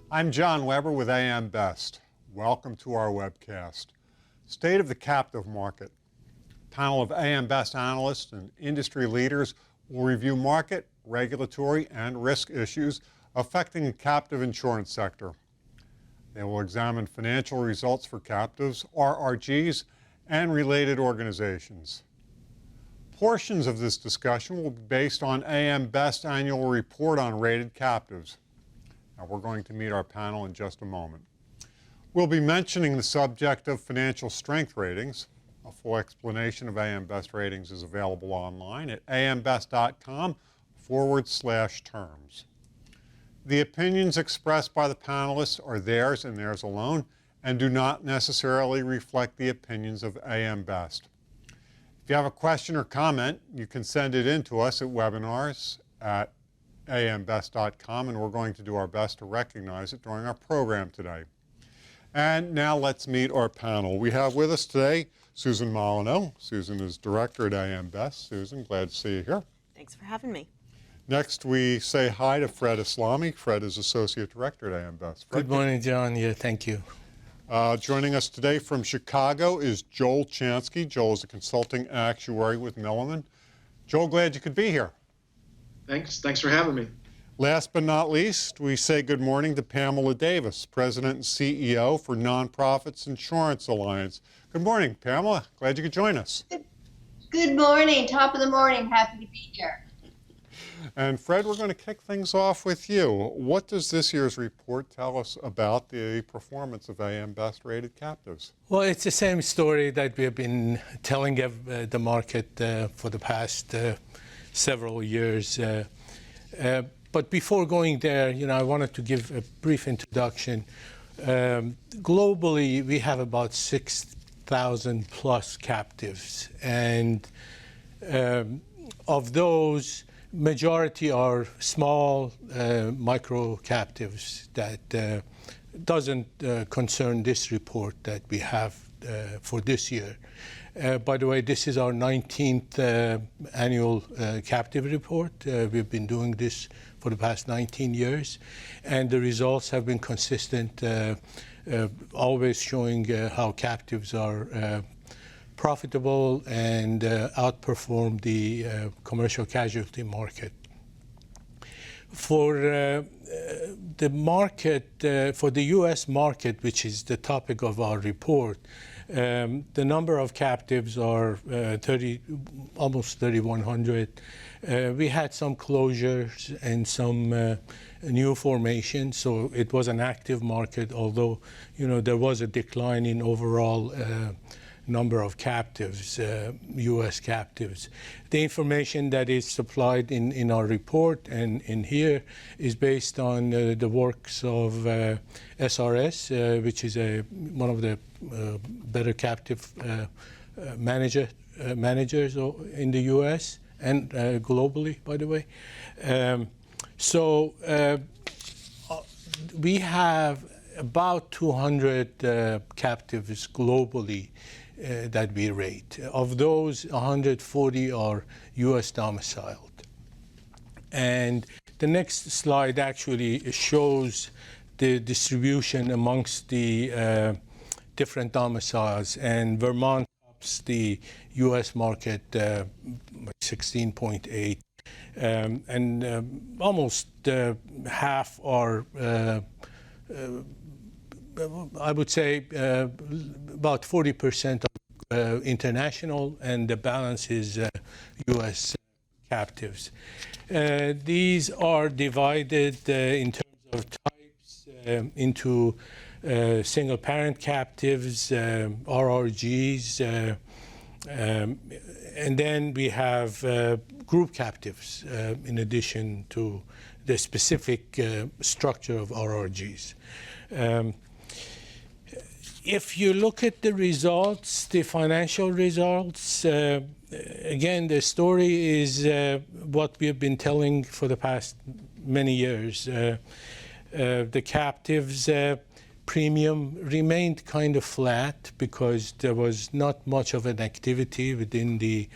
I'm John Weber with AM Best. Welcome to our webcast. State of the Captive Market. A panel of AM Best analysts and industry leaders will review market, regulatory, and risk issues affecting the captive insurance sector. They will examine financial results for captives, RRGs, and related organizations. Portions of this discussion will be based on AM Best annual report on rated captives. Now, we're going to meet our panel in just a moment. We'll be mentioning the subject of financial strength ratings. A full explanation of AM Best ratings is available online at ambest.com/terms. The opinions expressed by the panelists are theirs and theirs alone and do not necessarily reflect the opinions of AM Best. If you have a question or comment, you can send it in to us at webinars@ambest.com, and we're going to do our best to recognize it during our program today. And now let's meet our panel. We have with us today Susan Molyneux. Susan is director at AM Best. Susan, glad to see you here. Thanks for having me. Next, we say hi to Fred Islami. Fred is associate director at AM Best. Fred, good morning, John. Yeah, thank you. Joining us today from Chicago is Joel Chansky. Joel is a consulting actuary with Milliman. Joel, glad you could be here. Thanks for having me. Last but not least, we say good morning to Pamela Davis, President and CEO for Nonprofits Insurance Alliance. Good morning, Pamela. Glad you could join us. Good morning. Top of the morning. Happy to be here. And Fred, we're going to kick things off with you. What does this year's report tell us about the performance of AM Best rated captives? Well, it's the same story that we have been telling the market for the past several years. But before going there, I wanted to give a brief introduction. Globally, we have about 6,000 plus captives, and of those, majority are small micro captives that doesn't concern this report that we have for this year. By the way, this is our 19th annual captive report. We've been doing this for the past 19 years, and the results have been consistent, always showing how captives are profitable and outperform the commercial casualty market. For the market, for the U.S. market, which is the topic of our report, the number of captives are almost 3,100. We had some closures and some new formations, so it was an active market, although there was a decline in overall number of captives, U.S. captives. The information that is supplied in our report and in here is based on the works of SRS, which is one of the better captive managers in the U.S. and globally, by the way. So we have about 200 captives globally that we rate. Of those, 140 are U.S. domiciled. And the next slide actually shows the distribution amongst the different domiciles. And Vermont tops the U.S. market 16.8. And almost half are I would say about 40% of international, and the balance is U.S. captives. These are divided in terms of types into single parent captives, RRGs, and then we have group captives in addition to the specific structure of RRGs. If you look at the results, the financial results, again, the story is what we have been telling for the past many years. The captives premium remained kind of flat because there was not much of an activity within the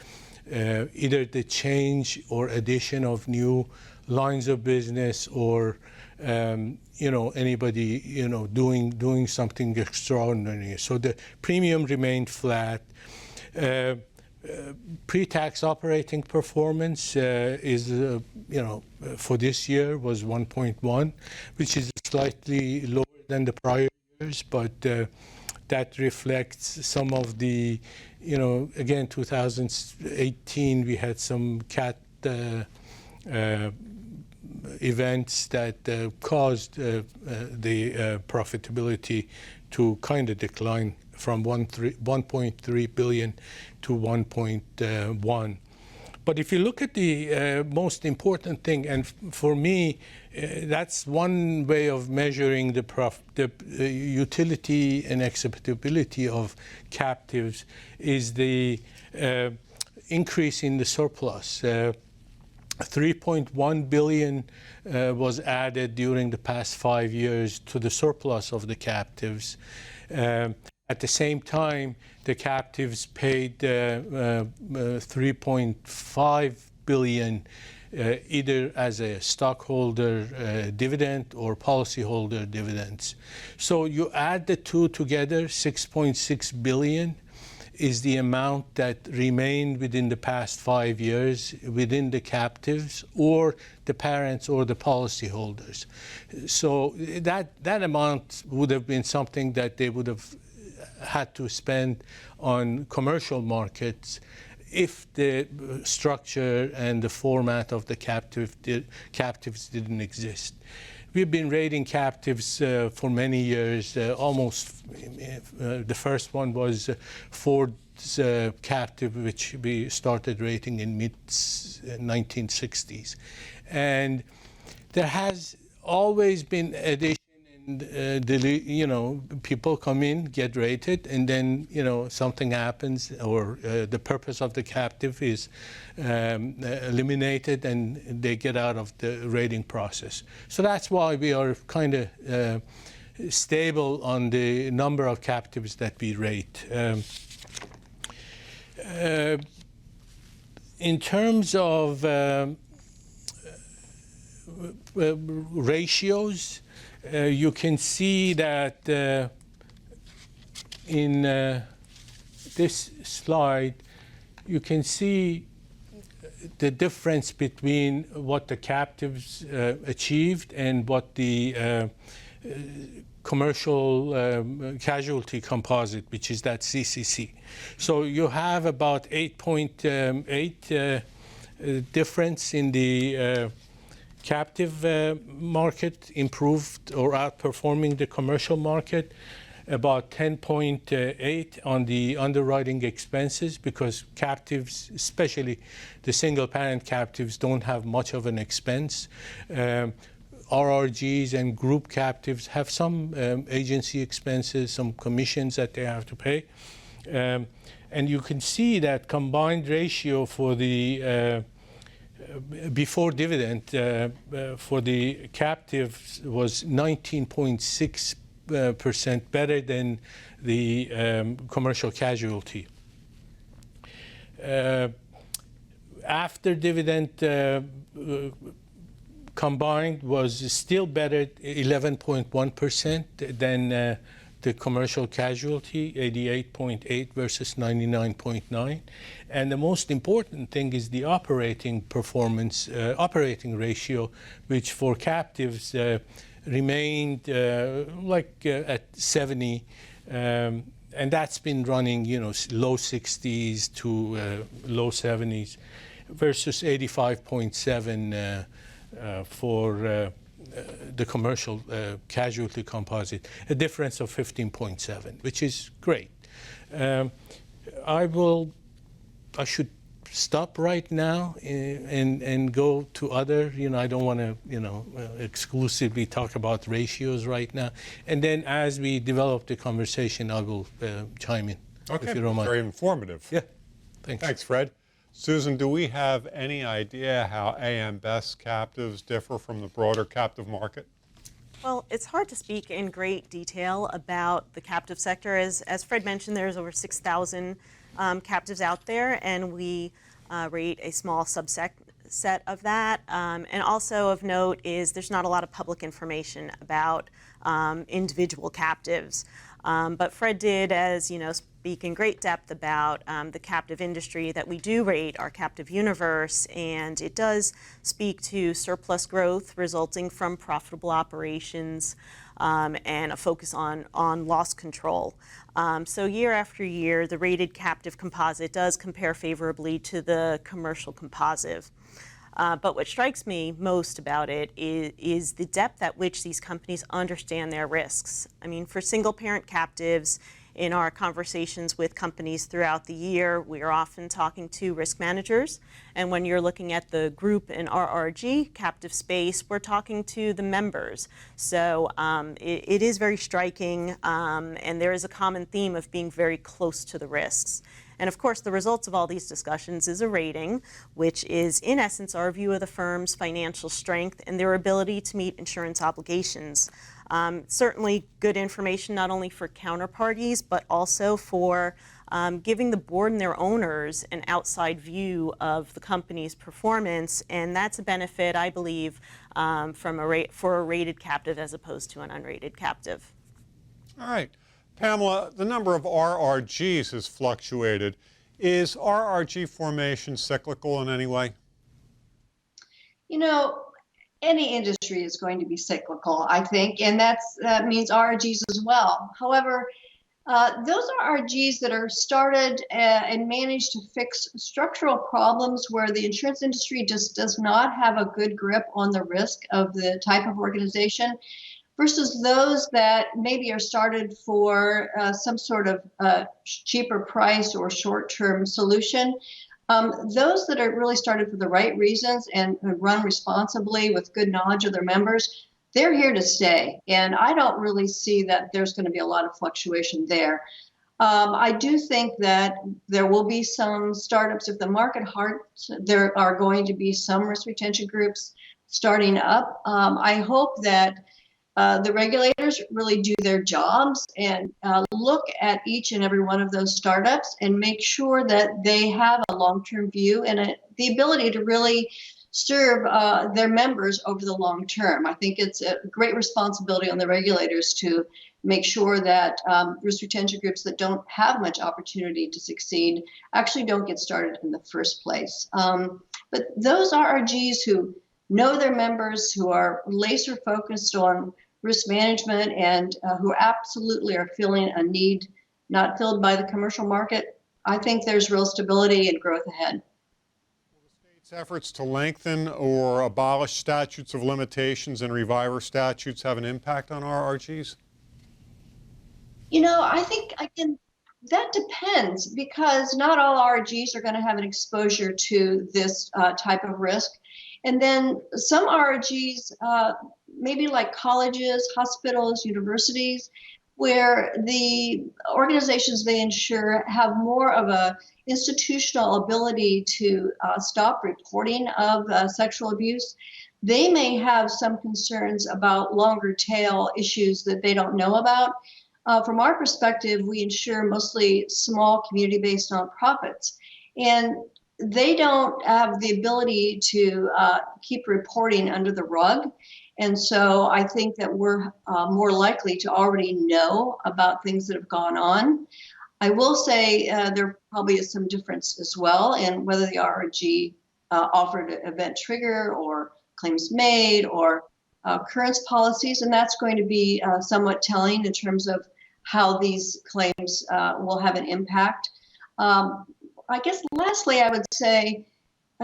either the change or addition of new lines of business or anybody doing something extraordinary. So the premium remained flat. Pre-tax operating performance is for this year was 1.1, which is slightly lower than the prior years, but that reflects some of the, again, 2018 we had some cat events that caused the profitability to kind of decline from 1.3 billion to 1.1. But if you look at the most important thing, and for me, that's one way of measuring the utility and acceptability of captives, is the increase in the surplus. 3.1 billion was added during the past 5 years to the surplus of the captives. At the same time, the captives paid 3.5 billion either as a stockholder dividend or policyholder dividends. So you add the two together, 6.6 billion is the amount that remained within the past 5 years within the captives or the parents or the policyholders. So that amount would have been something that they would have had to spend on commercial markets if the structure and the format of the captives didn't exist. We've been rating captives for many years. Almost the first one was Ford's captive, which we started rating in mid-1960s. And there has always been addition. People come in, get rated, and then something happens, or the purpose of the captive is eliminated, and they get out of the rating process. So that's why we are kind of stable on the number of captives that we rate. In terms of ratios, you can see that in this slide, you can see the difference between what the captives achieved and what the commercial casualty composite, which is that CCC. So you have about 8.8 difference in the captive market, improved or outperforming the commercial market, about 10.8 on the underwriting expenses, because captives, especially the single parent captives, don't have much of an expense. RRGs and group captives have some agency expenses, some commissions that they have to pay. And you can see that combined ratio for the before dividend for the captives was 19.6% better than the commercial casualty. After dividend combined was still better, 11.1% than the commercial casualty, 88.8 versus 99.9. And the most important thing is the operating performance, operating ratio, which for captives remained at 70. And that's been running, low 60s to low 70s versus 85.7 for the commercial casualty composite, a difference of 15.7, which is great. I should stop right now and go to other, I don't want to, exclusively talk about ratios right now. And then as we develop the conversation, I will chime in. Okay, if you don't mind. Very informative. Yeah, thanks. Thanks, Fred. Susan, do we have any idea how AM Best captives differ from the broader captive market? Well, it's hard to speak in great detail about the captive sector. As Fred mentioned, there's over 6,000 captives out there, and we rate a small subset subset of that. And also of note is there's not a lot of public information about individual captives. But Fred did, as you know, speak in great depth about the captive industry that we do rate our captive universe, and it does speak to surplus growth resulting from profitable operations and a focus on loss control. So year after year, the rated captive composite does compare favorably to the commercial composite. But what strikes me most about it is the depth at which these companies understand their risks. I mean, for single parent captives, in our conversations with companies throughout the year, we are often talking to risk managers. And when you're looking at the group and RRG captive space, we're talking to the members. So it is very striking, and there is a common theme of being very close to the risks. And of course, the results of all these discussions is a rating, which is in essence our view of the firm's financial strength and their ability to meet insurance obligations. Certainly good information not only for counterparties, but also for giving the board and their owners an outside view of the company's performance. And that's a benefit, I believe, for a rated captive as opposed to an unrated captive. All right. Pamela, the number of RRGs has fluctuated. Is RRG formation cyclical in any way? You know, any industry is going to be cyclical, I think, and that means RRGs as well. However, those RRGs that are started and managed to fix structural problems where the insurance industry just does not have a good grip on the risk of the type of organization, versus those that maybe are started for some sort of cheaper price or short-term solution. Those that are really started for the right reasons and run responsibly with good knowledge of their members, they're here to stay. And I don't really see that there's going to be a lot of fluctuation there. I do think that there will be some startups. If the market hards, there are going to be some risk retention groups starting up. I hope that the regulators really do their jobs and look at each and every one of those startups and make sure that they have a long-term view and the ability to really serve their members over the long term. I think it's a great responsibility on the regulators to make sure that risk retention groups that don't have much opportunity to succeed actually don't get started in the first place. But those RRGs who know their members, who are laser focused on risk management and who absolutely are feeling a need not filled by the commercial market, I think there's real stability and growth ahead. Will the state's efforts to lengthen or abolish statutes of limitations and reviver statutes have an impact on RRGs? You know, I think that depends, because not all RRGs are going to have an exposure to this type of risk. And then some RRGs, maybe like colleges, hospitals, universities, where the organizations they insure have more of a institutional ability to stop reporting of sexual abuse, they may have some concerns about longer tail issues that they don't know about. From our perspective, we insure mostly small community-based nonprofits, and they don't have the ability to keep reporting under the rug. And so I think that we're more likely to already know about things that have gone on. I will say there probably is some difference as well in whether the RRG offered an event trigger or claims made or occurrence policies, and that's going to be somewhat telling in terms of how these claims will have an impact. I guess lastly, I would say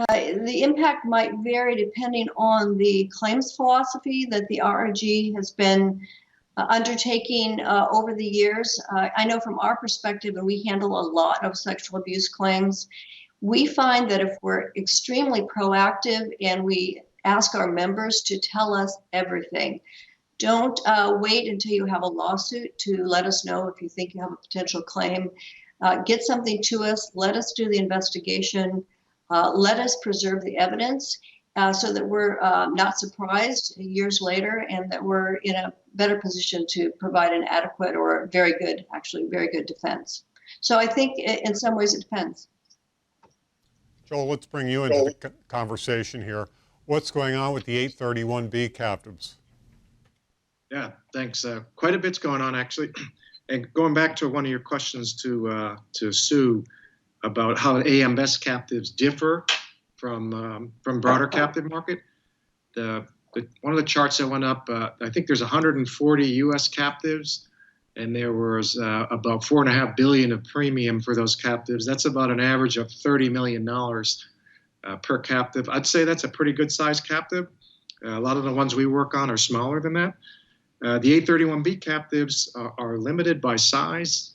the impact might vary depending on the claims philosophy that the RRG has been undertaking over the years. I know from our perspective, and we handle a lot of sexual abuse claims, we find that if we're extremely proactive and we ask our members to tell us everything, don't wait until you have a lawsuit to let us know if you think you have a potential claim. Get something to us, let us do the investigation, let us preserve the evidence so that we're not surprised years later and that we're in a better position to provide an adequate or very good, actually very good defense. So I think in some ways it depends. Joel, let's bring you into the conversation here. What's going on with the 831B captives? Yeah, thanks. Quite a bit's going on, actually. And going back to one of your questions to Sue about how AM Best captives differ from broader captive market, one of the charts that went up, I think there's 140 U.S. captives, and there was about $4.5 billion of premium for those captives. That's about an average of $30 million per captive. I'd say that's a pretty good size captive. A lot of the ones we work on are smaller than that. The 831B captives are limited by size.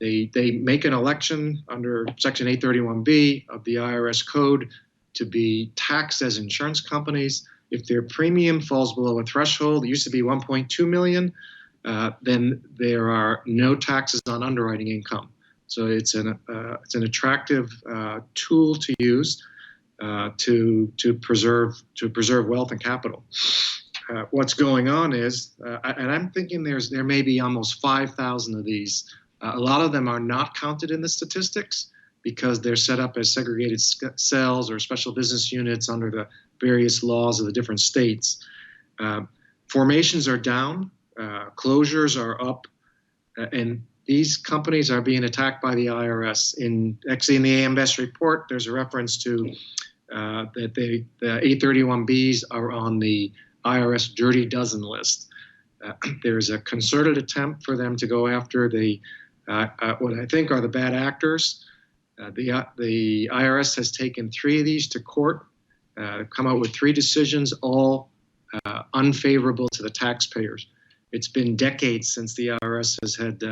They make an election under Section 831B of the IRS code to be taxed as insurance companies. If their premium falls below a threshold, it used to be 1.2 million, then there are no taxes on underwriting income. So it's an attractive tool to use to preserve wealth and capital. What's going on is, and I'm thinking there may be almost 5,000 of these. A lot of them are not counted in the statistics because they're set up as segregated cells or special business units under the various laws of the different states. Formations are down, closures are up, and these companies are being attacked by the IRS. Actually, in the AM Best report, there's a reference to that the 831Bs are on the IRS Dirty Dozen list. There's a concerted attempt for them to go after what I think are the bad actors. The IRS has taken 3 of these to court, come out with 3 decisions, all unfavorable to the taxpayers. It's been decades since the IRS has had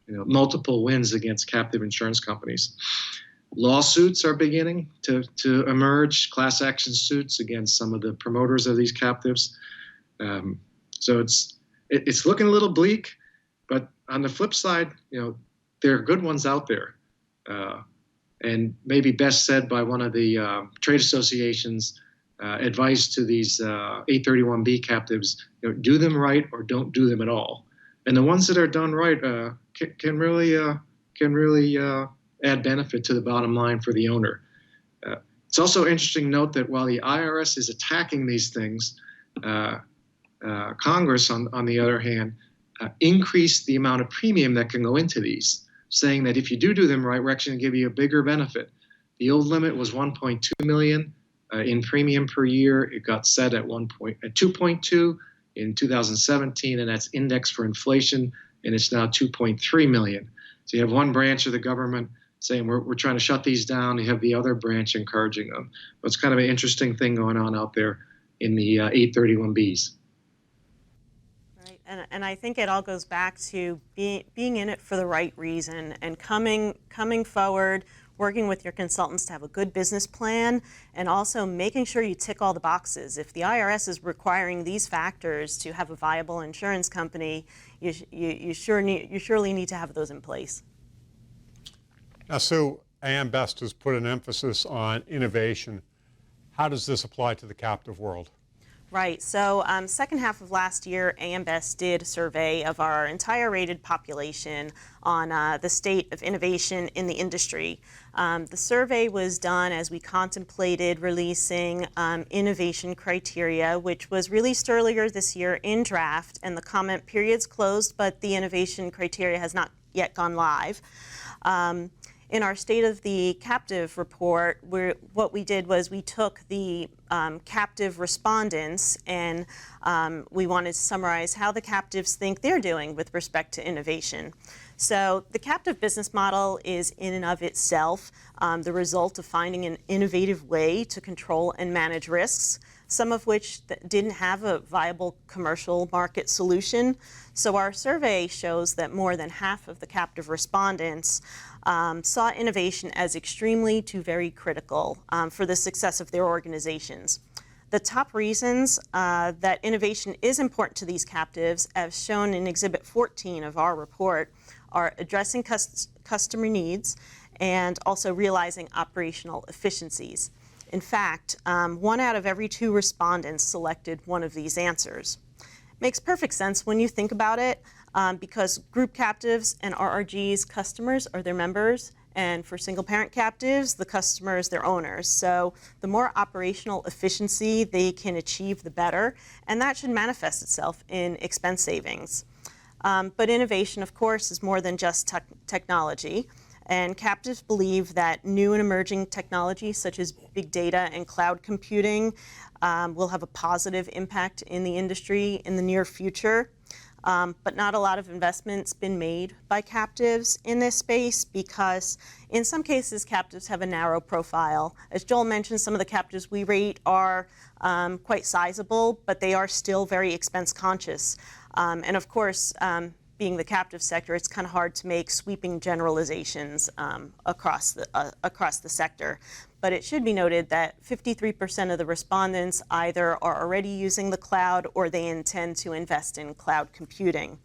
multiple wins against captive insurance companies. Lawsuits are beginning to emerge, class action suits against some of the promoters of these captives. So it's looking a little bleak, but on the flip side, there are good ones out there. And maybe best said by one of the trade associations, advice to these 831B captives, do them right or don't do them at all. And the ones that are done right can really add benefit to the bottom line for the owner. It's also interesting to note that while the IRS is attacking these things, Congress, on the other hand, increased the amount of premium that can go into these, saying that if you do them right, we're actually going to give you a bigger benefit. The old limit was 1.2 million in premium per year. It got set at 2.2 in 2017, and that's indexed for inflation, and it's now 2.3 million. So you have one branch of the government saying we're trying to shut these down. You have the other branch encouraging them. But it's kind of an interesting thing going on out there in the 831Bs. Right, and I think it all goes back to being in it for the right reason and coming forward, working with your consultants to have a good business plan, and also making sure you tick all the boxes. If the IRS is requiring these factors to have a viable insurance company, you surely need to have those in place. Now, Sue, AM Best has put an emphasis on innovation. How does this apply to the captive world? Right, so second half of last year, AM Best did a survey of our entire rated population on the state of innovation in the industry. The survey was done as we contemplated releasing innovation criteria, which was released earlier this year in draft, and the comment period's closed, but the innovation criteria has not yet gone live. In our State of the Captive report, what we did was we took the captive respondents and we wanted to summarize how the captives think they're doing with respect to innovation. So the captive business model is in and of itself the result of finding an innovative way to control and manage risks, some of which didn't have a viable commercial market solution. So our survey shows that more than half of the captive respondents saw innovation as extremely to very critical for the success of their organizations. The top reasons that innovation is important to these captives, as shown in Exhibit 14 of our report, are addressing customer needs and also realizing operational efficiencies. In fact, 1 out of every 2 respondents selected one of these answers. Makes perfect sense when you think about it. because group captives and RRGs customers are their members, and for single parent captives, the customers, their owners. So the more operational efficiency they can achieve, the better, and that should manifest itself in expense savings. But innovation, of course, is more than just technology. And captives believe that new and emerging technologies such as big data and cloud computing will have a positive impact in the industry in the near future. But not a lot of investment's been made by captives in this space because in some cases captives have a narrow profile. As Joel mentioned, some of the captives we rate are quite sizable, but they are still very expense conscious. And of course, being the captive sector, it's kind of hard to make sweeping generalizations across the sector. But it should be noted that 53% of the respondents either are already using the cloud or they intend to invest in cloud computing.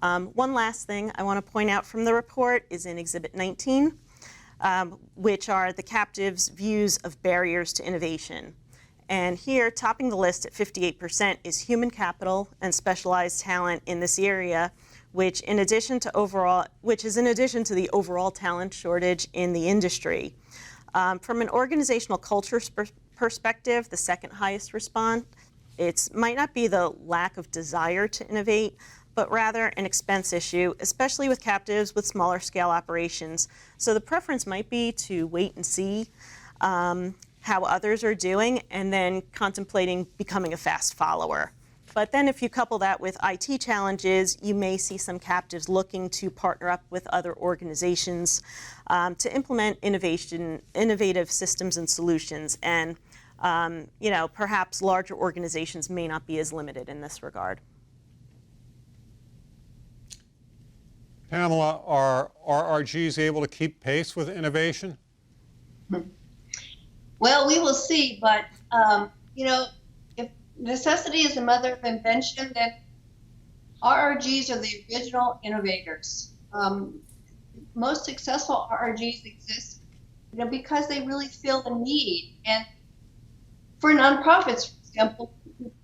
One last thing I want to point out from the report is in Exhibit 19, which are the captives' views of barriers to innovation. And here, topping the list at 58% is human capital and specialized talent in this area, which is in addition to the overall talent shortage in the industry. From an organizational culture perspective, the second highest response, it might not be the lack of desire to innovate, but rather an expense issue, especially with captives with smaller scale operations. So the preference might be to wait and see how others are doing and then contemplating becoming a fast follower. But then if you couple that with IT challenges, you may see some captives looking to partner up with other organizations to implement innovative systems and solutions. And perhaps larger organizations may not be as limited in this regard. Pamela, are RRGs able to keep pace with innovation? Well, we will see, but if necessity is the mother of invention, then RRGs are the original innovators. Most successful RRGs exist, because they really feel the need. And for nonprofits, for example,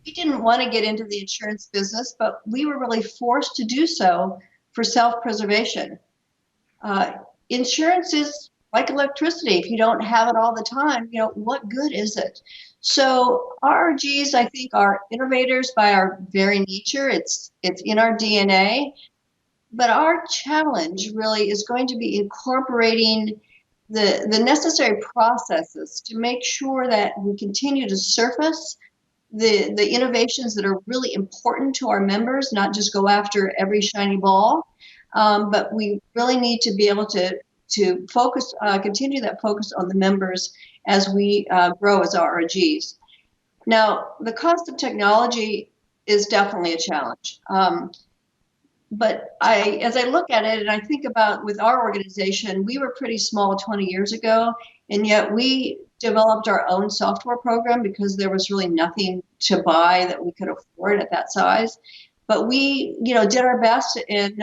we didn't want to get into the insurance business, but we were really forced to do so for self-preservation. Insurance is like electricity. If you don't have it all the time, what good is it? So RRGs, I think, are innovators by our very nature. It's in our DNA. But our challenge really is going to be incorporating the necessary processes to make sure that we continue to surface the innovations that are really important to our members, not just go after every shiny ball. But we really need to be able to focus, continue that focus on the members as we grow as RRGs. Now, the cost of technology is definitely a challenge. But as I look at it and I think about with our organization, we were pretty small 20 years ago, and yet we developed our own software program because there was really nothing to buy that we could afford at that size. But we, did our best and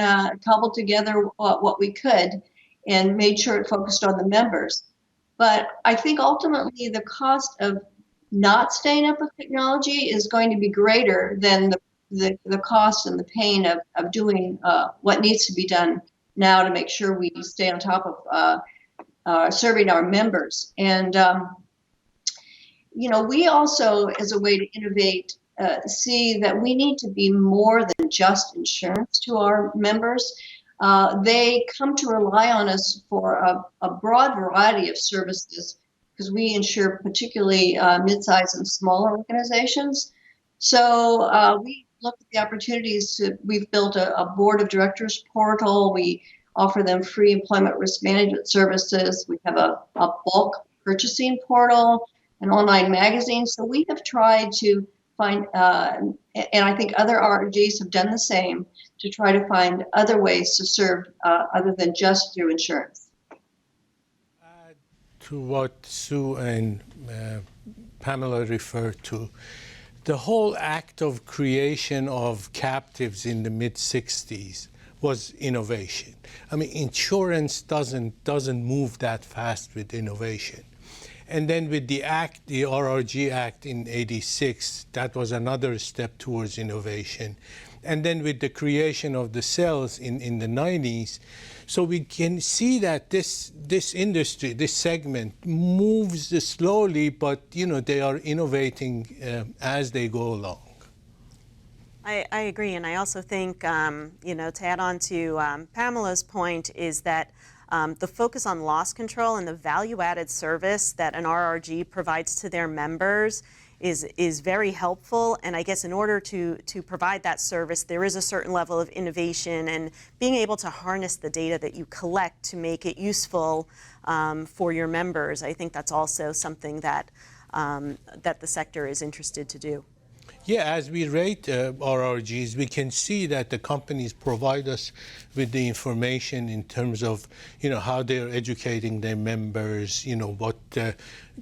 cobbled together what we could and made sure it focused on the members. But I think ultimately the cost of not staying up with technology is going to be greater than the cost and the pain of doing what needs to be done now to make sure we stay on top of serving our members. And, we also, as a way to innovate, see that we need to be more than just insurance to our members. They come to rely on us for a broad variety of services because we insure particularly mid-sized and smaller organizations. So we look at the opportunities. We've built a board of directors portal. We offer them free employment risk management services. We have a bulk purchasing portal, an online magazine. So we have tried to find, and I think other RRGs have done the same, to try to find other ways to serve other than just through insurance. Add to what Sue and Pamela referred to, the whole act of creation of captives in the mid-60s was innovation. I mean, insurance doesn't move that fast with innovation. And then with the act, the RRG Act in '86, that was another step towards innovation. and then with the creation of the cells in the 90s. So we can see that this industry, this segment, moves slowly, but they are innovating as they go along. I agree, and I also think, to add on to Pamela's point, is that the focus on loss control and the value-added service that an RRG provides to their members is very helpful. And I guess in order to provide that service, there is a certain level of innovation and being able to harness the data that you collect to make it useful for your members. I think that's also something that that the sector is interested to do. Yeah, as we rate RRGs, we can see that the companies provide us with the information in terms of, how they're educating their members, what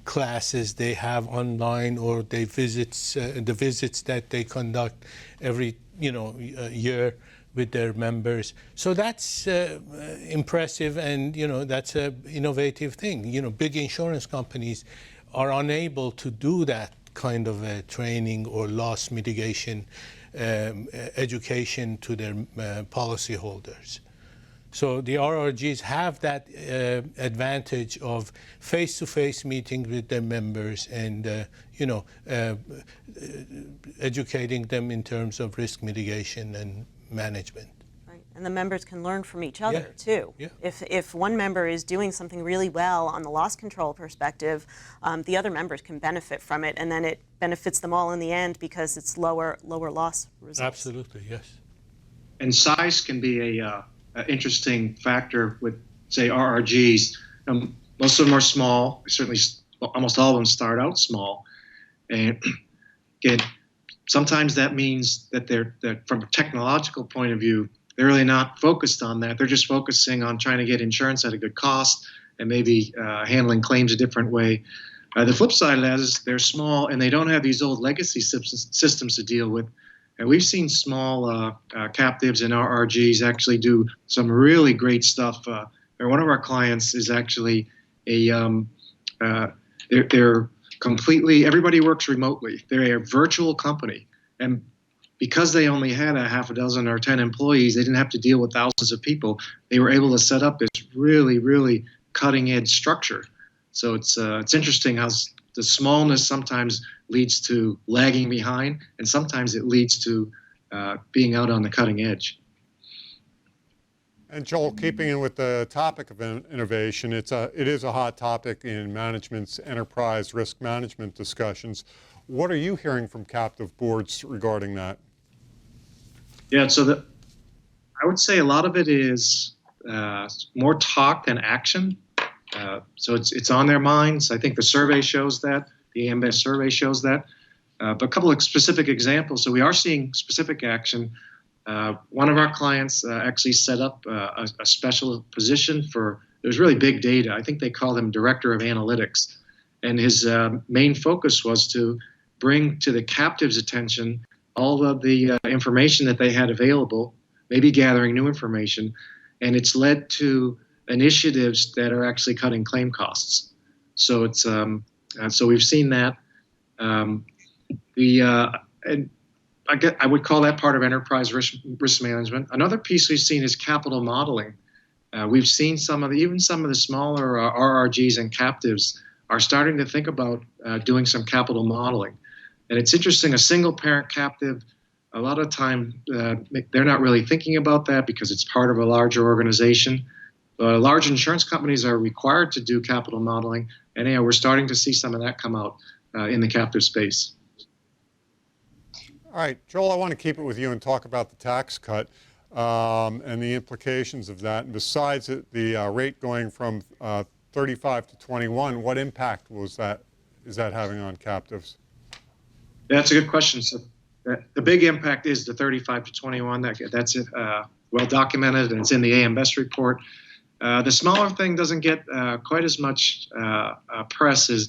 classes they have online or the visits that they conduct every, year with their members. So that's impressive, and, that's an innovative thing. Big insurance companies are unable to do that kind of training or loss mitigation education to their policyholders. So the RRGs have that advantage of face-to-face meeting with their members and educating them in terms of risk mitigation and management. And the members can learn from each other, too. Yeah. If one member is doing something really well on the loss control perspective, the other members can benefit from it, and then it benefits them all in the end because it's lower loss results. Absolutely, yes. And size can be a interesting factor with, say, RRGs. Most of them are small. Certainly, almost all of them start out small. And again, sometimes that means that from a technological point of view, they're really not focused on that. They're just focusing on trying to get insurance at a good cost and maybe handling claims a different way. The flip side of that is they're small and they don't have these old legacy systems to deal with. And we've seen small captives and RRGs actually do some really great stuff. One of our clients is actually they're completely, everybody works remotely. They're a virtual company. And because they only had a half a dozen or 10 employees, they didn't have to deal with thousands of people. They were able to set up this really, really cutting-edge structure. So it's interesting how the smallness sometimes leads to lagging behind, and sometimes it leads to being out on the cutting edge. And Joel, keeping in with the topic of innovation, it is a hot topic in management's enterprise risk management discussions. What are you hearing from captive boards regarding that? Yeah, so I would say a lot of it is more talk than action. So it's on their minds. I think the survey shows that. The AM Best survey shows that. But a couple of specific examples. So we are seeing specific action. One of our clients actually set up a special position for, there's really big data. I think they call him Director of Analytics. And his main focus was to bring to the captive's attention all of the information that they had available, maybe gathering new information. And it's led to initiatives that are actually cutting claim costs. So it's so we've seen that. And I would call that part of enterprise risk management. Another piece we've seen is capital modeling. We've seen some of the smaller RRGs and captives are starting to think about doing some capital modeling. And it's interesting, a single parent captive, a lot of time they're not really thinking about that because it's part of a larger organization. But large insurance companies are required to do capital modeling, and we're starting to see some of that come out in the captive space. All right, Joel, I want to keep it with you and talk about the tax cut and the implications of that. And besides the rate going from 35 to 21, what impact is that having on captives? That's a good question. So the big impact is the 35 to 21. That's it, well documented, and it's in the AM Best report. The smaller thing doesn't get quite as much press as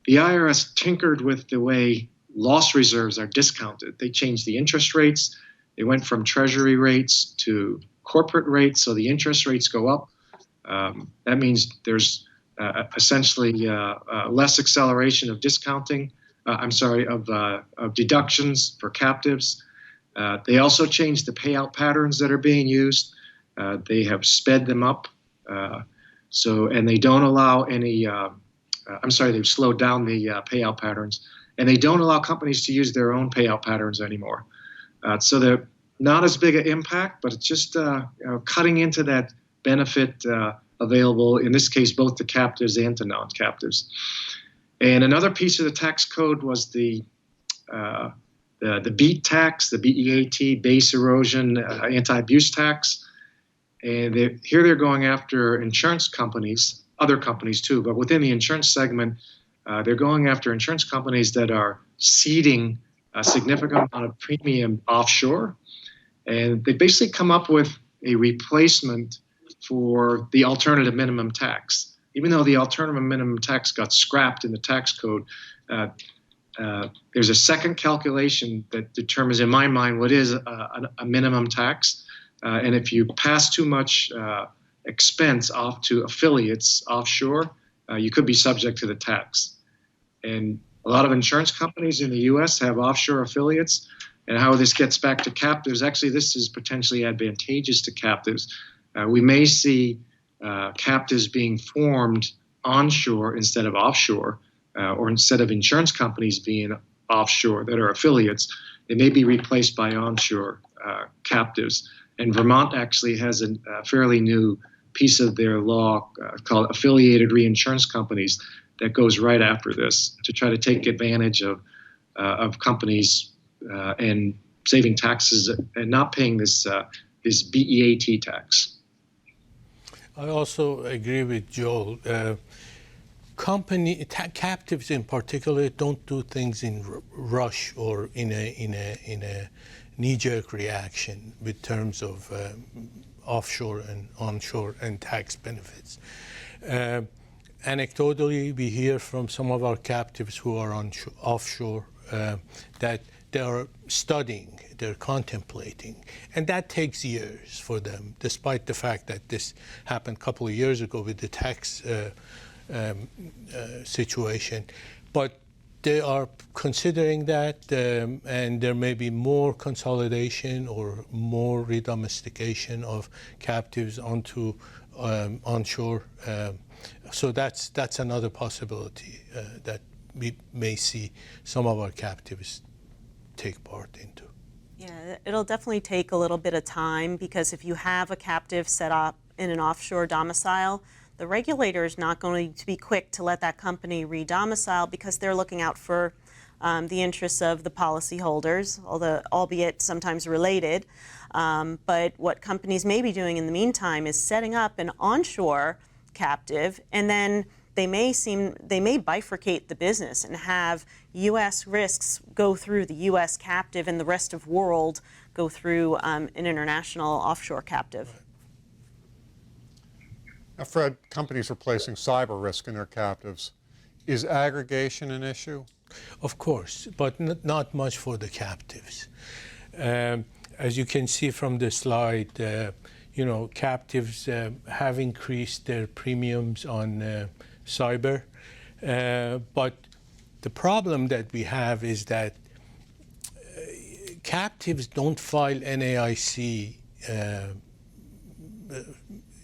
the IRS tinkered with the way loss reserves are discounted. They changed the interest rates. They went from treasury rates to corporate rates, so the interest rates go up. That means there's essentially less acceleration of discounting. Of deductions for captives. They also changed the payout patterns that are being used. They have sped them up. And they don't allow any, they've slowed down the payout patterns. And they don't allow companies to use their own payout patterns anymore. So they're not as big an impact, but it's just cutting into that benefit available, in this case, both to captives and to non-captives. And another piece of the tax code was the BEAT tax, the BEAT, base erosion anti-abuse tax. And here they're going after insurance companies, other companies too, but within the insurance segment, they're going after insurance companies that are ceding a significant amount of premium offshore. And they basically come up with a replacement for the alternative minimum tax. Even though the alternative minimum tax got scrapped in the tax code, there's a second calculation that determines, in my mind, what is a minimum tax. And if you pass too much expense off to affiliates offshore, you could be subject to the tax. And a lot of insurance companies in the U.S. have offshore affiliates. And how this gets back to captives, actually, this is potentially advantageous to captives. We may see captives being formed onshore instead of offshore, or instead of insurance companies being offshore that are affiliates, they may be replaced by onshore captives. And Vermont actually has a fairly new piece of their law called affiliated reinsurance companies that goes right after this to try to take advantage of companies and saving taxes and not paying this BEAT tax. I also agree with Joel. Captives in particular don't do things in rush or in a knee-jerk reaction with terms of offshore and onshore and tax benefits. Anecdotally, we hear from some of our captives who are offshore that they are studying, they're contemplating, and that takes years for them, despite the fact that this happened a couple of years ago with the tax situation. But they are considering that, and there may be more consolidation or more redomestication of captives onto onshore. So that's another possibility that we may see some of our captives take part into. Yeah, it'll definitely take a little bit of time, because if you have a captive set up in an offshore domicile, the regulator is not going to be quick to let that company re-domicile, because they're looking out for the interests of the policyholders, albeit sometimes related. But what companies may be doing in the meantime is setting up an onshore captive, and then they may bifurcate the business and have U.S. risks go through the U.S. captive and the rest of world go through an international offshore captive. Now, Fred, companies are placing cyber risk in their captives. Is aggregation an issue? Of course, but not much for the captives. As you can see from the slide, captives have increased their premiums on cyber, but the problem that we have is that captives don't file NAIC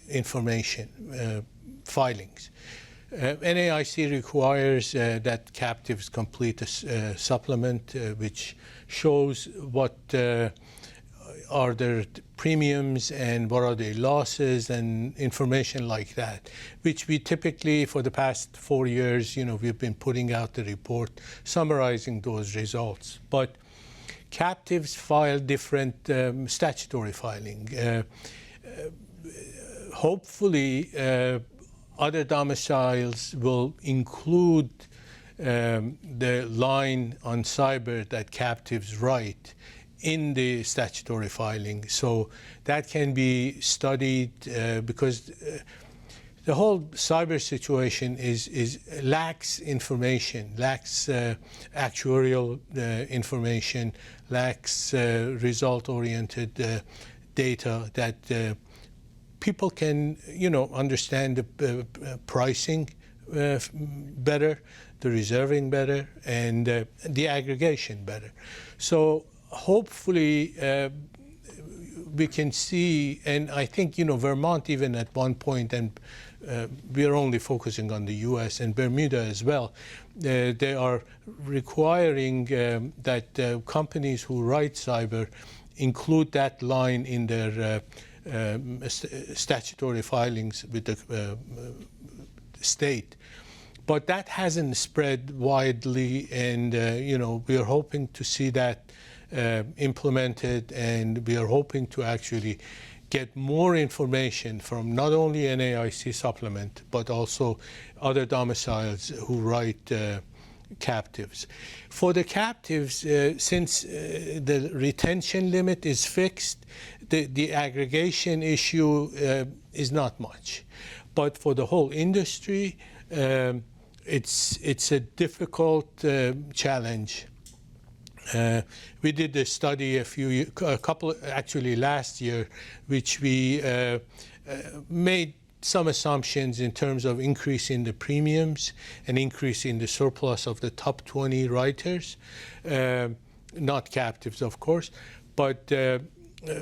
information filings. NAIC requires that captives complete a supplement which shows what are their premiums and what are their losses and information like that, which we typically, for the past 4 years, we've been putting out the report summarizing those results. But captives file different statutory filing. Hopefully, other domiciles will include the line on cyber that captives write in the statutory filing. So that can be studied because the whole cyber situation lacks information, lacks actuarial information, lacks result-oriented data that people can, understand the pricing better, the reserving better, and the aggregation better. So hopefully we can see, and I think, Vermont even at one point, and we are only focusing on the US and Bermuda as well, they are requiring that companies who write cyber include that line in their statutory filings with the state. But that hasn't spread widely, and we are hoping to see that implemented, and we are hoping to actually get more information from not only NAIC supplement, but also other domiciles who write captives. For the captives, since the retention limit is fixed, the aggregation issue is not much. But for the whole industry, it's a difficult challenge. We did a study actually last year, which we made some assumptions in terms of increasing the premiums and increasing the surplus of the top 20 writers, not captives, of course, but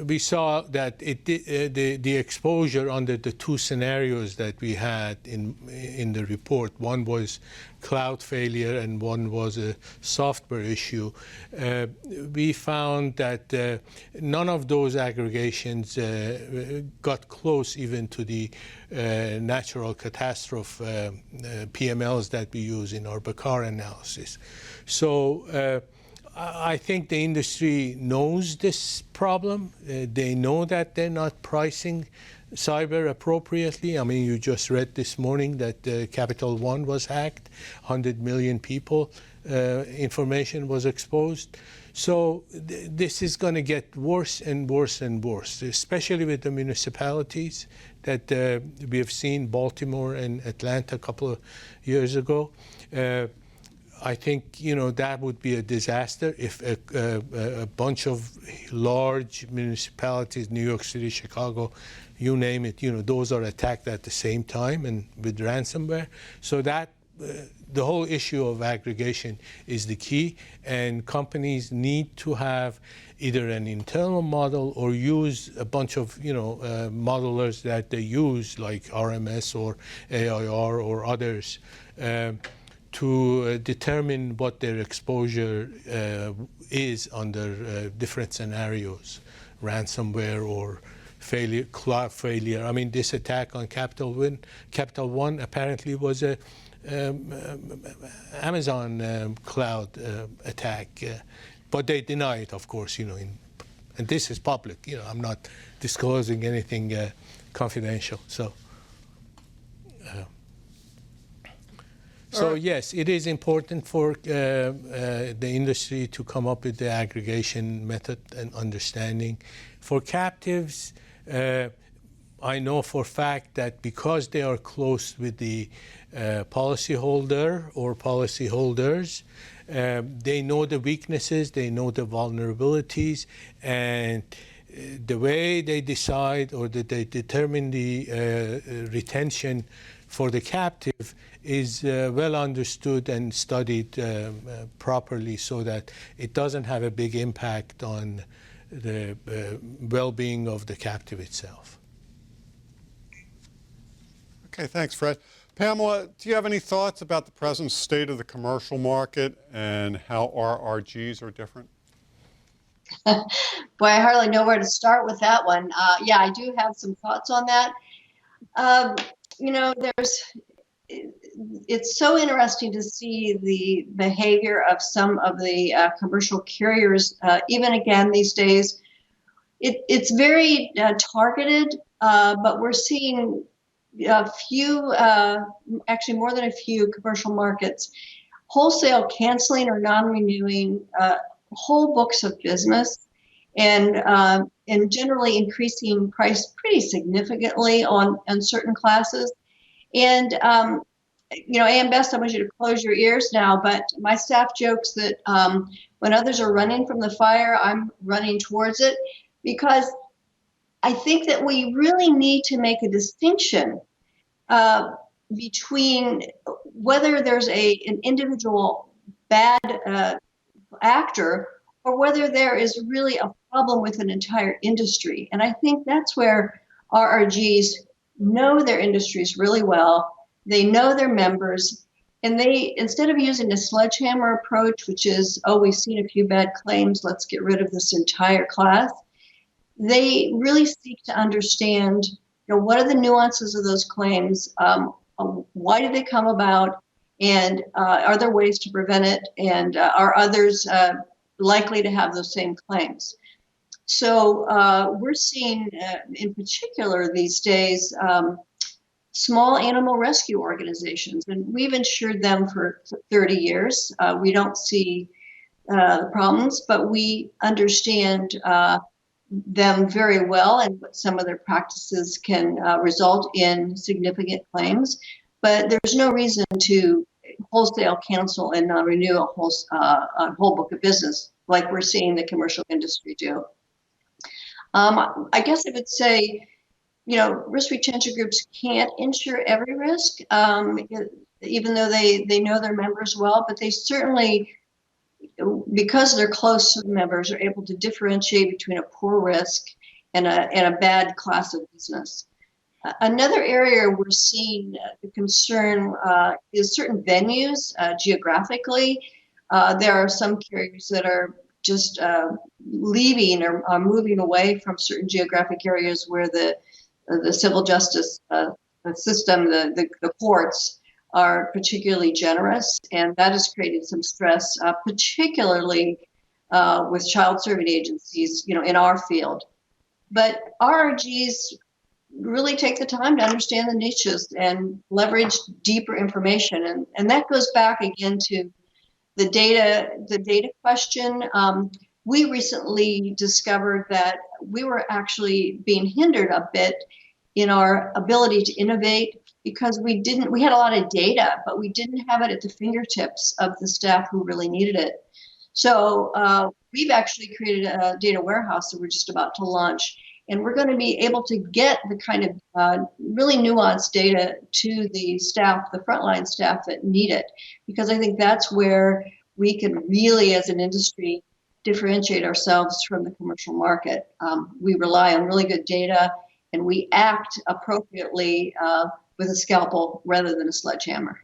we saw that the exposure under the two scenarios that we had in the report, one was cloud failure and one was a software issue, we found that none of those aggregations got close even to the natural catastrophe PMLs that we use in our BACAR analysis. So I think the industry knows this problem. They know that they're not pricing cyber appropriately. I mean, you just read this morning that Capital One was hacked, 100 million people, information was exposed. So this is going to get worse and worse and worse, especially with the municipalities that we have seen, Baltimore and Atlanta a couple of years ago. I think, that would be a disaster if a bunch of large municipalities, New York City, Chicago, you name it, those are attacked at the same time and with ransomware. So that the whole issue of aggregation is the key, and companies need to have either an internal model or use a bunch of, modelers that they use, like RMS or AIR or others, to determine what their exposure is under different scenarios, ransomware or failure, cloud failure. I mean, this attack on Capital One apparently was a Amazon cloud attack, but they deny it, of course, and this is public. I'm not disclosing anything confidential. So yes, it is important for the industry to come up with the aggregation method and understanding. For captives, I know for a fact that because they are close with the policyholder or policyholders, they know the weaknesses, they know the vulnerabilities, and the way they decide or that they determine the retention for the captive is well understood and studied properly, so that it doesn't have a big impact on the well-being of the captive itself. Okay, thanks, Fred. Pamela, do you have any thoughts about the present state of the commercial market and how RRGs are different? Boy, I hardly know where to start with that one. Yeah, I do have some thoughts on that. It's so interesting to see the behavior of some of the commercial carriers, even again these days. It's very targeted, but we're seeing a few, actually more than a few commercial markets, wholesale canceling or non-renewing whole books of business, and generally increasing price pretty significantly on certain classes. And AM Best, I want you to close your ears now, but my staff jokes that when others are running from the fire, I'm running towards it, because I think that we really need to make a distinction between whether there's an individual bad actor or whether there is really a problem with an entire industry. And I think that's where RRGs know their industries really well. They know their members, and they, instead of using a sledgehammer approach, which is, oh, we've seen a few bad claims, let's get rid of this entire class, they really seek to understand, what are the nuances of those claims? Why did they come about? And are there ways to prevent it? And are others likely to have those same claims? So we're seeing, in particular these days, small animal rescue organizations, and we've insured them for 30 years. We don't see the problems, but we understand them very well, and what some of their practices can result in significant claims. But there's no reason to wholesale cancel and not renew a whole book of business like we're seeing the commercial industry do. I guess I would say, risk retention groups can't insure every risk, even though they know their members well, but they certainly, because they're close to the members, are able to differentiate between a poor risk and a bad class of business. Another area we're seeing the concern is certain venues geographically. There are some carriers that are just leaving or moving away from certain geographic areas where the civil justice system, the courts, are particularly generous, and that has created some stress, particularly with child serving agencies, in our field. But RRGs really take the time to understand the niches and leverage deeper information, and that goes back again to the data question. We recently discovered that we were actually being hindered a bit in our ability to innovate because we had a lot of data, but we didn't have it at the fingertips of the staff who really needed it. So we've actually created a data warehouse that we're just about to launch, and we're going to be able to get the kind of really nuanced data to the staff, the frontline staff that need it, because I think that's where we can really, as an industry, differentiate ourselves from the commercial market. We rely on really good data, and we act appropriately with a scalpel rather than a sledgehammer.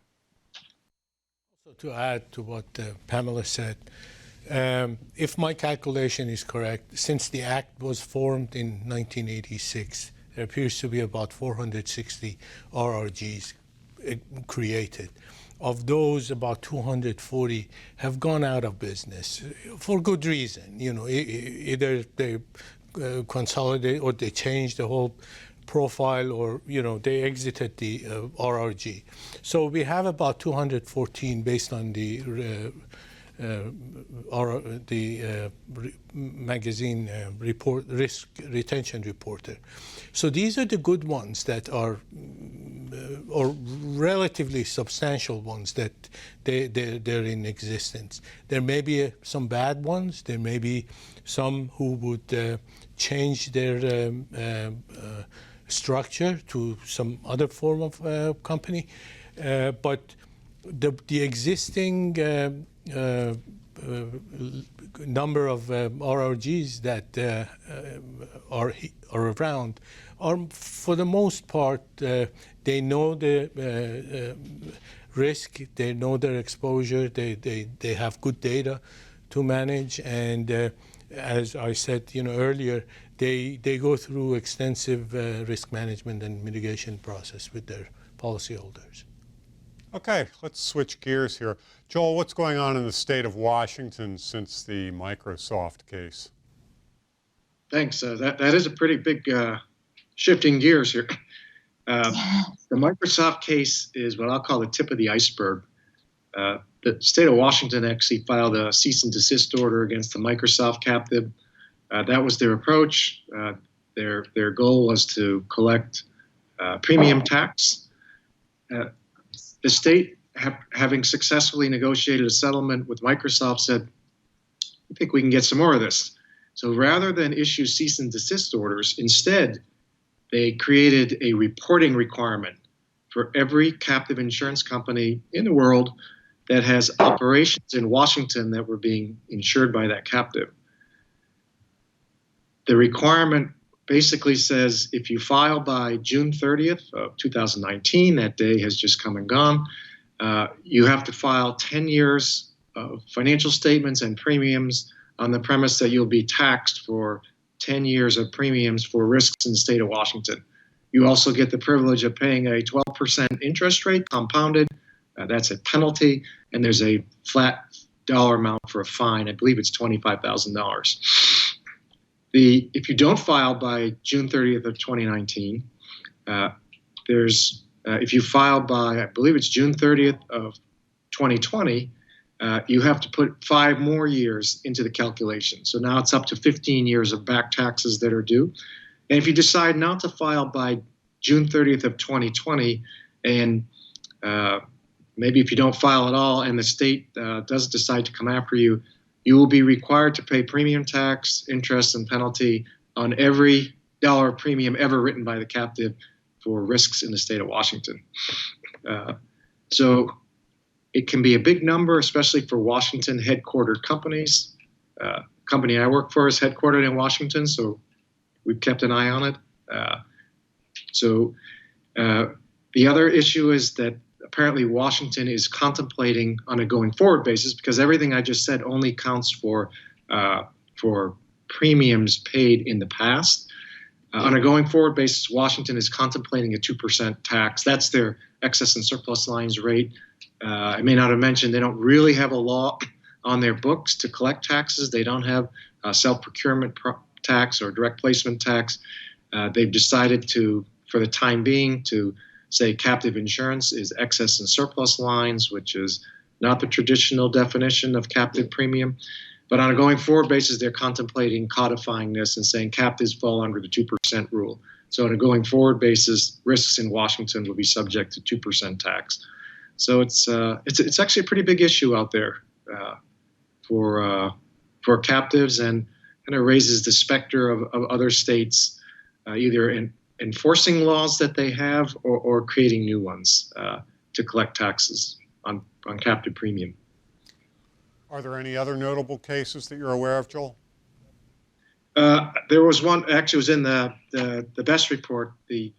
Also, to add to what Pamela said, if my calculation is correct, since the Act was formed in 1986, there appears to be about 460 RRGs created. Of those, about 240 have gone out of business for good reason. Either they consolidate or they change the whole profile, or they exited the RRG. So we have about 214 based on the magazine report, Risk Retention Reporter. So these are the good ones that are, or relatively substantial ones that they're in existence. There may be some bad ones. There may be some who would change their structure to some other form of company, but the existing number of RRGs that are around are, for the most part, they know the risk, they know their exposure, they have good data to manage, and as I said earlier, they go through extensive risk management and mitigation process with their policyholders. Okay, let's switch gears here. Joel, what's going on in the state of Washington since the Microsoft case? Thanks. That is a pretty big shifting gears here. The Microsoft case is what I'll call the tip of the iceberg. The state of Washington actually filed a cease and desist order against the Microsoft captive. That was their approach. Their goal was to collect premium tax. The state, having successfully negotiated a settlement with Microsoft, said, I think we can get some more of this. So rather than issue cease and desist orders, instead, they created a reporting requirement for every captive insurance company in the world that has operations in Washington that were being insured by that captive. The requirement basically says if you file by June 30th of 2019, that day has just come and gone, you have to file 10 years of financial statements and premiums on the premise that you'll be taxed for 10 years of premiums for risks in the state of Washington. You also get the privilege of paying a 12% interest rate compounded. That's a penalty, and there's a flat dollar amount for a fine. I believe it's $25,000. If you don't file by June 30th of 2019, if you file by, I believe it's June 30th of 2020, you have to put 5 more years into the calculation. So now it's up to 15 years of back taxes that are due. And if you decide not to file by June 30th of 2020, and maybe if you don't file at all and the state does decide to come after you, you will be required to pay premium tax, interest, and penalty on every dollar of premium ever written by the captive for risks in the state of Washington. So it can be a big number, especially for Washington headquartered companies. Company I work for is headquartered in Washington, so we've kept an eye on it. The other issue is that apparently Washington is contemplating on a going forward basis, because everything I just said only counts for premiums paid in the past. On a going forward basis, Washington is contemplating a 2% tax. That's their excess and surplus lines rate. I may not have mentioned they don't really have a law on their books to collect taxes. They don't have a self-procurement tax or direct placement tax. They've decided to, for the time being, to say captive insurance is excess and surplus lines, which is not the traditional definition of captive premium. But on a going forward basis, they're contemplating codifying this and saying captives fall under the 2% rule. So on a going forward basis, risks in Washington will be subject to 2% tax. So it's actually a pretty big issue out there for captives, and kind of raises the specter of other states either enforcing laws that they have or creating new ones to collect taxes on captive premium. Are there any other notable cases that you're aware of, Joel? There was one, actually it was in the BEST report, the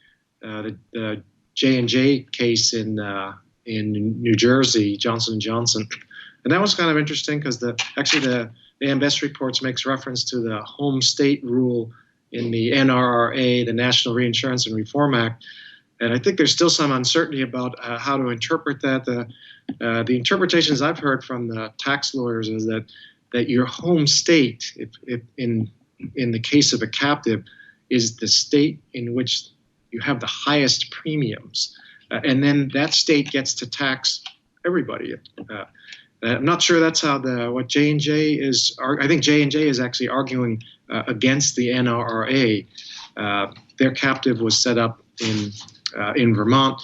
J&J case in New Jersey, Johnson & Johnson. And that was kind of interesting because the AM BEST reports makes reference to the home state rule in the NRRA, the National Reinsurance and Reform Act. And I think there's still some uncertainty about how to interpret that. The interpretations I've heard from the tax lawyers is that your home state, if in the case of a captive, is the state in which you have the highest premiums. And then that state gets to tax everybody. I'm not sure that's how what J&J is. I think J&J is actually arguing against the NRRA. Their captive was set up in Vermont,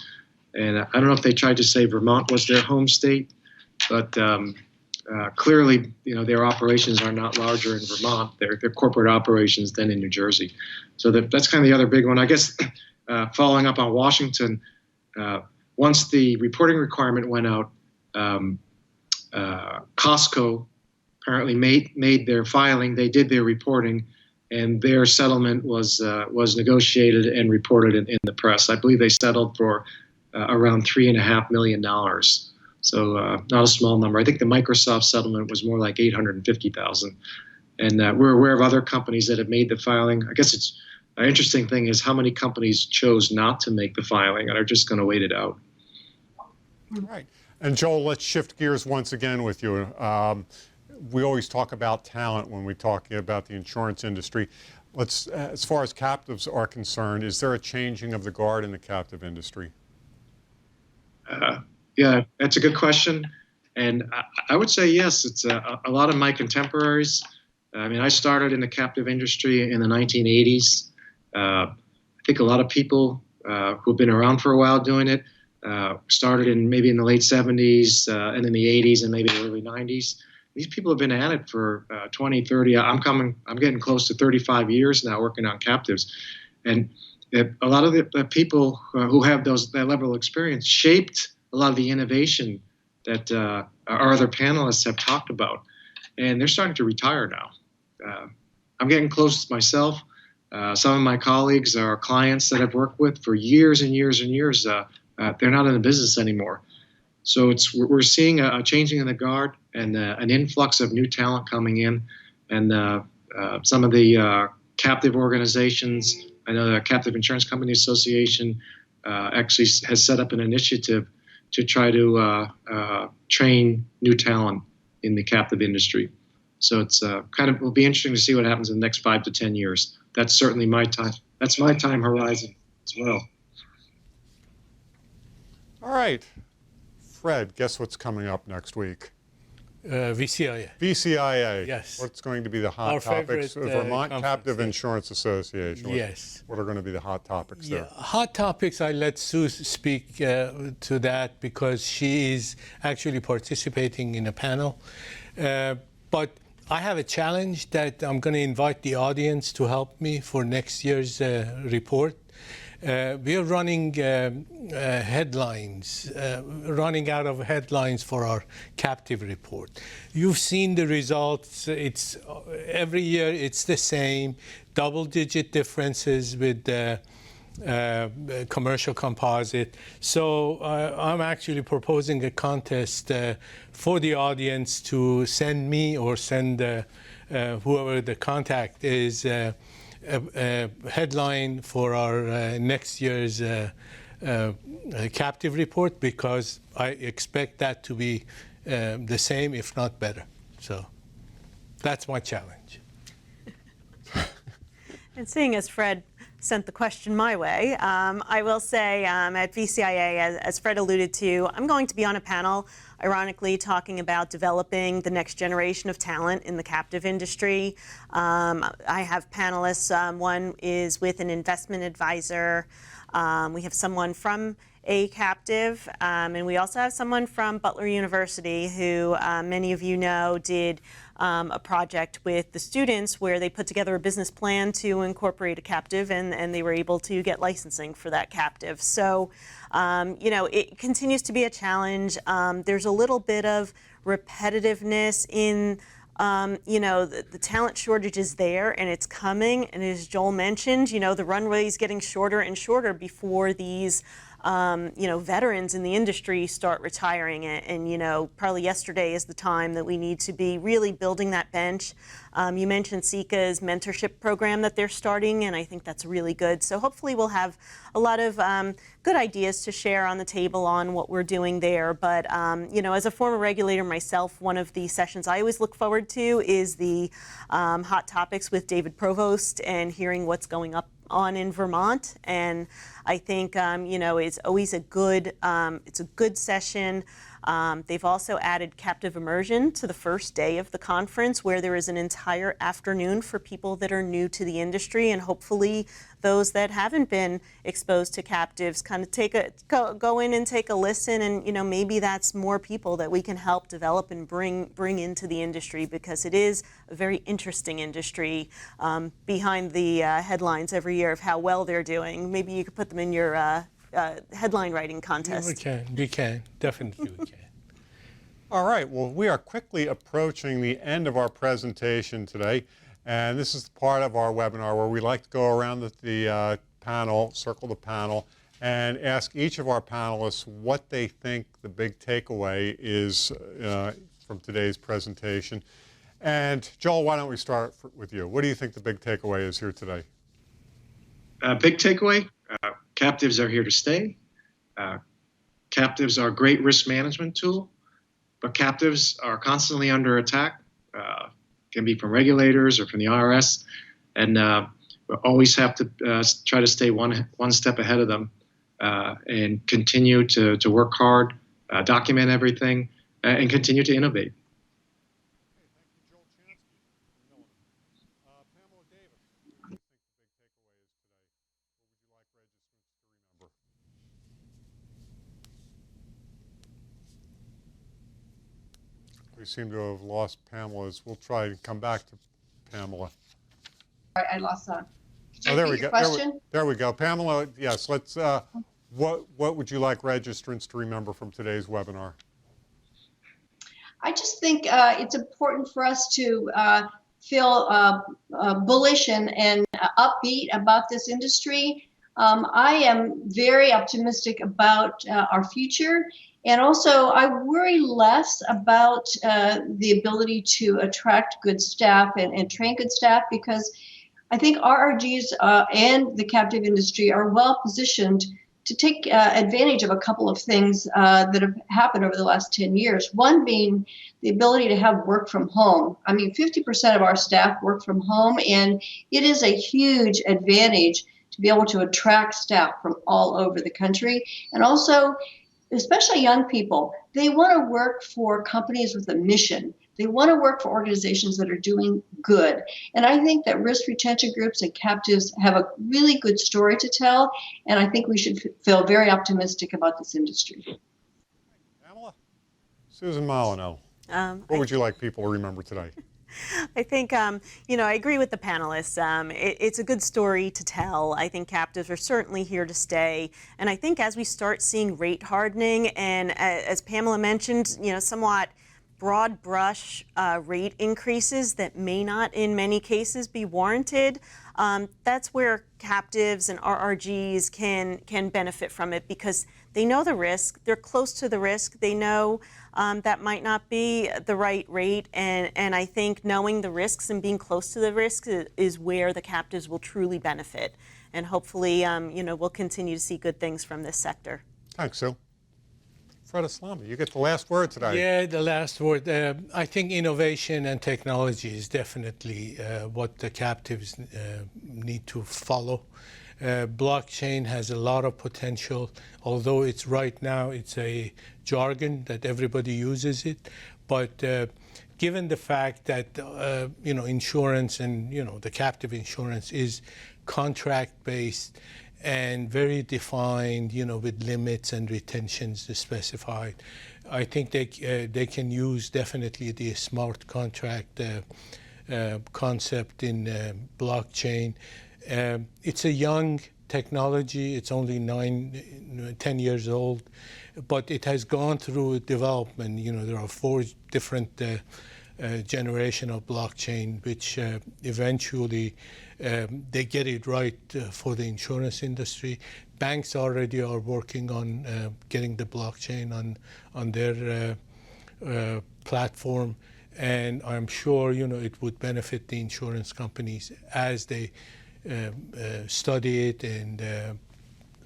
and I don't know if they tried to say Vermont was their home state, but clearly, their operations are not larger in Vermont. They're corporate operations than in New Jersey. So that's kind of the other big one. I guess following up on Washington, once the reporting requirement went out, Costco apparently made their filing. They did their reporting, and their settlement was negotiated and reported in the press. I believe they settled for around $3.5 million. So not a small number. I think the Microsoft settlement was more like $850,000. And we're aware of other companies that have made the filing. I guess it's an interesting thing is how many companies chose not to make the filing and are just going to wait it out. Right. And Joel, let's shift gears once again with you. We always talk about talent when we're talking about the insurance industry. As far as captives are concerned, is there a changing of the guard in the captive industry? Yeah, that's a good question. And I would say yes. It's a lot of my contemporaries. I mean, I started in the captive industry in the 1980s. I think a lot of people who've been around for a while doing it started maybe in the late 70s and in the 80s and maybe the early 90s. These people have been at it for 20, 30. I'm getting close to 35 years now working on captives. And a lot of the people who have that level of experience shaped a lot of the innovation that our other panelists have talked about, and they're starting to retire now. I'm getting close myself. Some of my colleagues are clients that I've worked with for years and years and years. They're not in the business anymore. So we're seeing a changing in the guard and an influx of new talent coming in. And some of the captive organizations, I know the Captive Insurance Company Association actually has set up an initiative to try to train new talent in the captive industry. So it's it'll be interesting to see what happens in the next 5 to 10 years. That's certainly my time. That's my time horizon as well. All right. Fred, guess what's coming up next week? VCIA. VCIA. Yes. What's going to be the hot Our topics? favorite, Vermont conference, Captive yes. Insurance Association. Yes. What are going to be the hot topics Yeah, there? hot topics, I let Sue speak to that because she is actually participating in a panel. But I have a challenge that I'm going to invite the audience to help me for next year's report. We are running headlines, running out of headlines for our captive report. You've seen the results. It's every year it's the same, double-digit differences with commercial composite. So I'm actually proposing a contest for the audience to send me or send whoever the contact is a headline for our next year's captive report, because I expect that to be the same, if not better. So that's my challenge. And seeing as Fred sent the question my way, I will say at VCIA, as Fred alluded to, I'm going to be on a panel, ironically, talking about developing the next generation of talent in the captive industry. I have panelists. One is with an investment advisor. We have someone from a captive, and we also have someone from Butler University who many of you know did a project with the students where they put together a business plan to incorporate a captive, and they were able to get licensing for that captive. So, you know, it continues to be a challenge. There's a little bit of repetitiveness in you know, the talent shortage is there and it's coming. And as Joel mentioned, you know, the runway is getting shorter and shorter before these you know, veterans in the industry start retiring it. And, you know, probably yesterday is the time that we need to be really building that bench. You mentioned Sika's mentorship program that they're starting, and I think that's really good. So hopefully we'll have a lot of good ideas to share on the table on what we're doing there. But, you know, as a former regulator myself, one of the sessions I always look forward to is the Hot Topics with David Provost and hearing what's going on in Vermont. And I think, you know, it's always a good, it's a good session. They've also added captive immersion to the first day of the conference, where there is an entire afternoon for people that are new to the industry, and hopefully those that haven't been exposed to captives kind of go in and take a listen, and, you know, maybe that's more people that we can help develop and bring into the industry, because it is a very interesting industry behind the headlines every year of how well they're doing. Maybe you could put them in your headline writing contest. Yeah, we can, definitely we can. All right, well, we are quickly approaching the end of our presentation today, and this is the part of our webinar where we like to go around the panel, circle the panel, and ask each of our panelists what they think the big takeaway is from today's presentation. And Joel, why don't we start with you? What do you think the big takeaway is here today? Big takeaway, captives are here to stay. Captives are a great risk management tool, but captives are constantly under attack. Can be from regulators or from the IRS, and we always have to try to stay one step ahead of them and continue to work hard, document everything, and continue to innovate. We seem to have lost Pamela's. We'll try and come back to Pamela. I lost that. Oh, there we go. Question? There we go. Pamela, yes, let's, what would you like registrants to remember from today's webinar? I just think it's important for us to feel bullish and upbeat about this industry. I am very optimistic about our future. And also, I worry less about the ability to attract good staff and train good staff, because I think RRGs and the captive industry are well positioned to take advantage of a couple of things that have happened over the last 10 years. One being the ability to have work from home. I mean, 50% of our staff work from home, and it is a huge advantage to be able to attract staff from all over the country. And also, especially young people, they want to work for companies with a mission. They want to work for organizations that are doing good. And I think that risk retention groups and captives have a really good story to tell. And I think we should feel very optimistic about this industry. Pamela? Susan Molyneux, what would you like people to remember today? I think, you know, I agree with the panelists. It's a good story to tell. I think captives are certainly here to stay. And I think as we start seeing rate hardening, and as Pamela mentioned, you know, somewhat broad brush rate increases that may not in many cases be warranted, that's where captives and RRGs can benefit from it, because they know the risk, they're close to the risk, they know that might not be the right rate, and I think knowing the risks and being close to the risks is where the captives will truly benefit. And hopefully, you know, we'll continue to see good things from this sector. Thanks, Sue. Fred Islami, you get the last word today. Yeah, the last word. I think innovation and technology is definitely what the captives need to follow. Blockchain has a lot of potential, although it's right now it's a jargon that everybody uses it. But given the fact that you know, insurance and the captive insurance is contract-based and very defined, with limits and retentions specified, I think they can use definitely the smart contract concept in blockchain. It's a young technology. It's only 10 years old, but it has gone through development. There are 4 different generation of blockchain, which eventually they get it right for the insurance industry. Banks already are working on getting the blockchain on their platform, and I'm sure it would benefit the insurance companies as they study it and,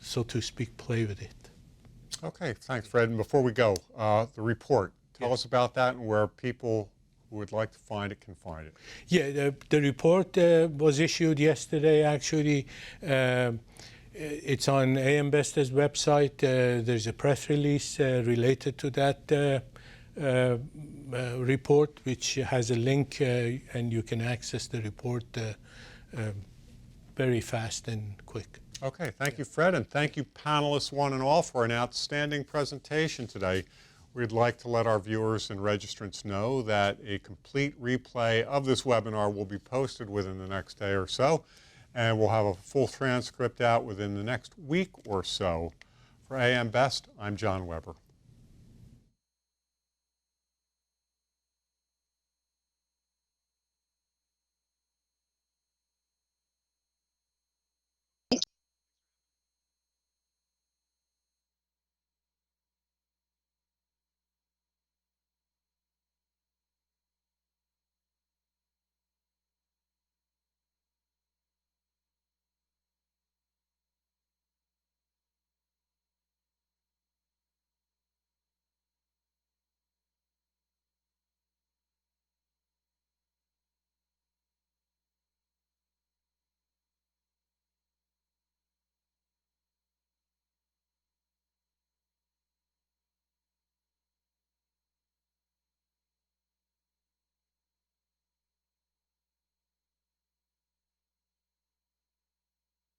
so to speak, play with it. Okay, thanks, Fred. And before we go, the report. Tell us about that and where people who would like to find it can find it. Yeah, the report was issued yesterday, actually. It's on AM Best's website. There's a press release related to that report, which has a link, and you can access the report very fast and quick. Okay, thank you, Fred, and thank you, panelists one and all, for an outstanding presentation today. We'd like to let our viewers and registrants know that a complete replay of this webinar will be posted within the next day or so, and we'll have a full transcript out within the next week or so. For AM Best, I'm John Weber.